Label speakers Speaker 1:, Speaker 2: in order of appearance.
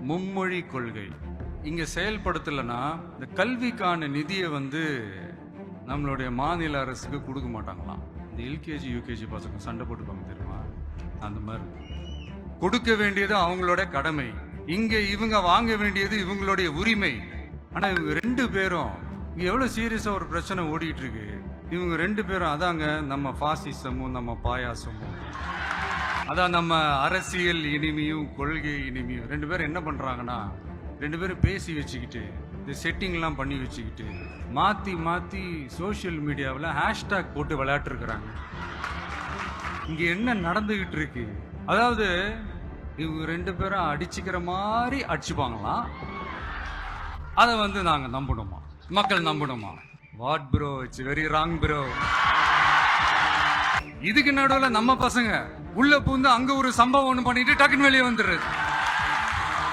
Speaker 1: மும்மொழி கொள்கை இங்க செயல்படுத்தலைன்னா இந்த கல்விக்கான நிதியை நம்மளுடைய மாநில அரசுக்கு கொடுக்க மாட்டாங்களாம். இந்த எல்கேஜி யூகேஜி பசங்க சண்டை போட்டுப்பாங்க தெரியுமா, அந்த மாதிரி கொடுக்க வேண்டியது அவங்களோட கடமை, இங்க இவங்க வாங்க வேண்டியது இவங்களுடைய உரிமை. ஆனா இவங்க ரெண்டு பேரும் இங்க எவ்வளவு சீரியஸா ஒரு பிரச்சனை ஓடிட்டு இருக்கு. இவங்க ரெண்டு பேரும் அதாங்க நம்ம பாசிசமும் நம்ம பாயாசமும், அதான் நம்ம அரசியல் இனிமையும் கொள்கை இனிமையும். ரெண்டு பேரும் என்ன பண்றாங்கன்னா, ரெண்டு பேரும் பேசி வச்சுக்கிட்டு இந்த செட்டிங்லாம் பண்ணி வச்சுக்கிட்டு மாத்தி மாத்தி சோசியல் மீடியாவில் ஹேஷ்டாக் போட்டு விளையாட்டுருக்குறாங்க. இங்க என்ன நடந்துகிட்டு இருக்கு, அதாவது இவங்க ரெண்டு பேரும் அடிச்சுக்கிற மாதிரி அடிச்சுப்பாங்களாம். அதை நாங்க நம்பணுமா, மக்கள் நம்பணுமா? What bro, it's very wrong bro. இதுக்கு நடுவில் நம்ம பசங்க உள்ள பூந்து அங்க ஒரு சம்பவம் ஒன்று பண்ணிட்டு டக்குன்னு வெளியே வந்துடுறது.